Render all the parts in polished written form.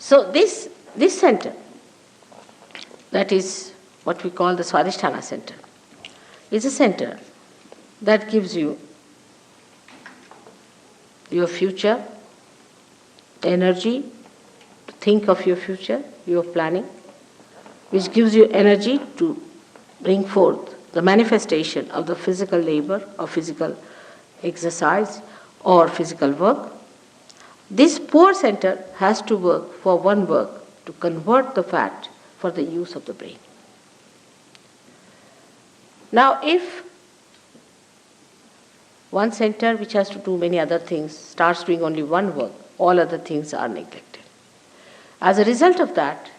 So this center, that is what we call the Swadhisthana center, is a center that gives you your future, energy to think of your future, your planning, which gives you energy to bring forth the manifestation of the physical labor or physical exercise or physical work. This poor center has to work for one work, to convert the fat for the use of the brain. Now, if one center which has to do many other things starts doing only one work, all other things are neglected. As a result of that,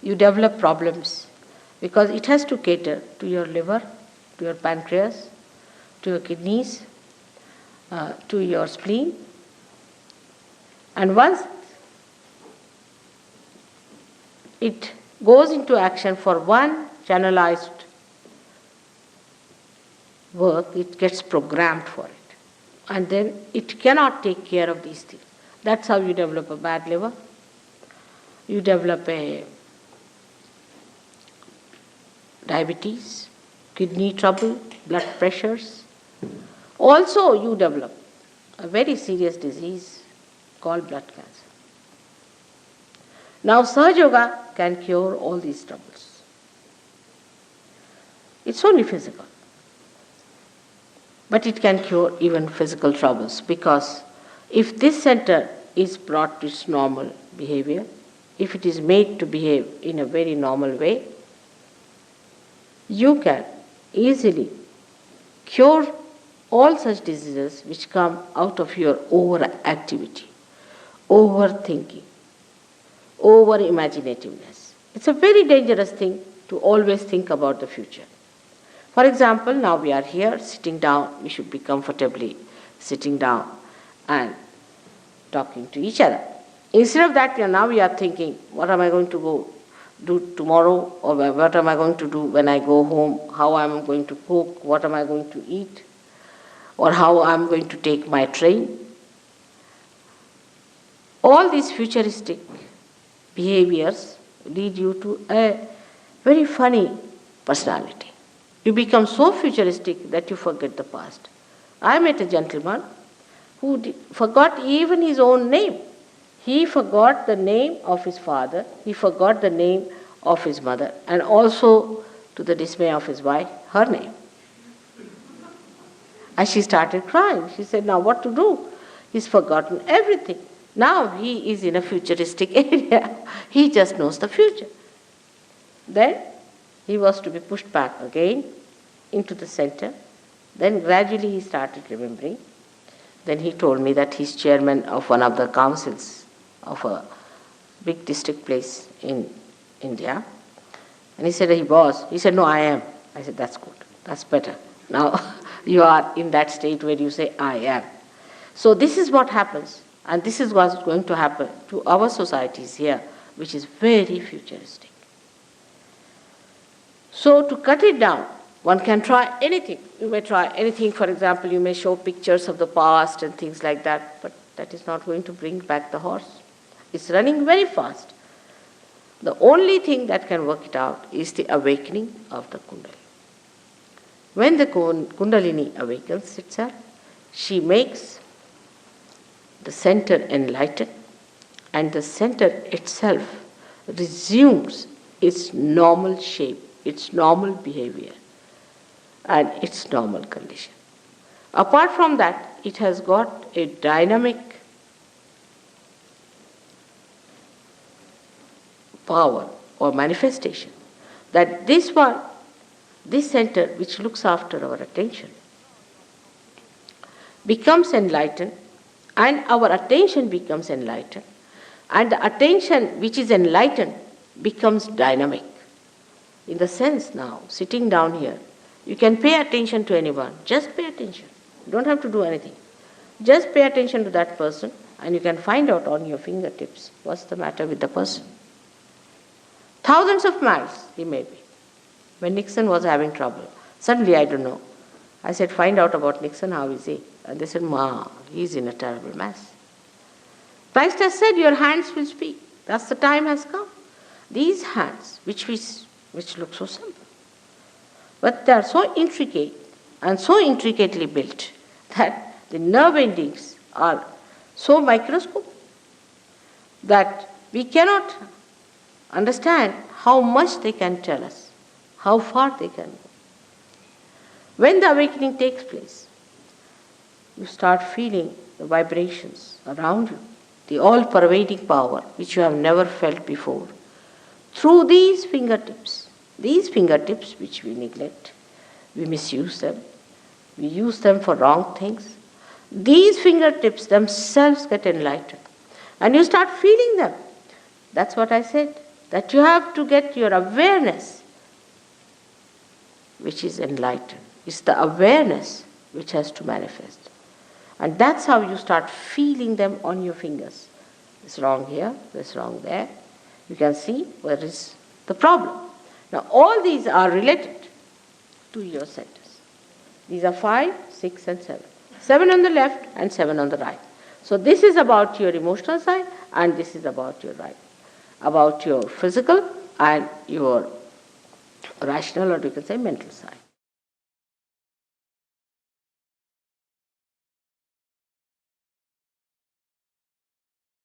you develop problems because it has to cater to your liver, to your pancreas, to your kidneys, to your spleen. And once it goes into action for one channelized work, it gets programmed for it. And then it cannot take care of these things. That's how you develop a bad liver. You develop a diabetes, kidney trouble, blood pressures. Also, you develop a very serious disease called blood cancer. Now, Sahaja Yoga can cure all these troubles. It's only physical. But it can cure even physical troubles, because if this center is brought to its normal behavior, if it is made to behave in a very normal way, you can easily cure all such diseases which come out of your overactivity, overthinking, over-imaginativeness. It's a very dangerous thing to always think about the future. For example, now we are here sitting down, we should be comfortably sitting down and talking to each other. Instead of that, we are thinking, what am I going to go do tomorrow, or what am I going to do when I go home, how am I going to cook, what am I going to eat, or how I am going to take my train. All these futuristic behaviors lead you to a very funny personality. You become so futuristic that you forget the past. I met a gentleman who forgot even his own name. He forgot the name of his father, he forgot the name of his mother, and also, to the dismay of his wife, her name. And she started crying. She said, now what to do? He's forgotten everything. Now he is in a futuristic area. He just knows the future. Then he was to be pushed back again into the center. Then gradually he started remembering. Then he told me that he's chairman of one of the councils of a big district place in India. And he said he was. He said, no, I am. I said, that's good. That's better. Now you are in that state where you say, I am. So this is what happens. And this is what's going to happen to our societies here, which is very futuristic. So to cut it down, one can try anything. You may try anything. For example, you may show pictures of the past and things like that, but that is not going to bring back the horse. It's running very fast. The only thing that can work it out is the awakening of the Kundalini. When the Kundalini awakens itself, she makes the center enlighten, and the center itself resumes its normal shape, its normal behavior, and its normal condition. Apart from that, it has got a dynamic power or manifestation that this center which looks after our attention becomes enlightened, and our attention becomes enlightened, and the attention which is enlightened becomes dynamic. In the sense now, sitting down here, you can pay attention to anyone, just pay attention. You don't have to do anything. Just pay attention to that person and you can find out on your fingertips what's the matter with the person. Thousands of miles he may be. When Nixon was having trouble, suddenly, I don't know, I said, find out about Nixon, how is he? And they said, Ma, he's in a terrible mess. Christ has said, your hands will speak. That's the time has come. These hands, which look so simple, but they are so intricate and so intricately built that the nerve endings are so microscopic that we cannot understand how much they can tell us, how far they can go. When the awakening takes place, you start feeling the vibrations around you, the all-pervading power which you have never felt before. Through these fingertips which we neglect, we misuse them, we use them for wrong things. These fingertips themselves get enlightened. And you start feeling them. That's what I said, that you have to get your awareness, which is enlightened. It's the awareness which has to manifest. And that's how you start feeling them on your fingers. It's wrong here, it's wrong there. You can see where is the problem. Now all these are related to your centers. These are 5, 6 and 7. 7 on the left and 7 on the right. So this is about your emotional side and this is about your right. About your physical and your rational, or you can say mental side.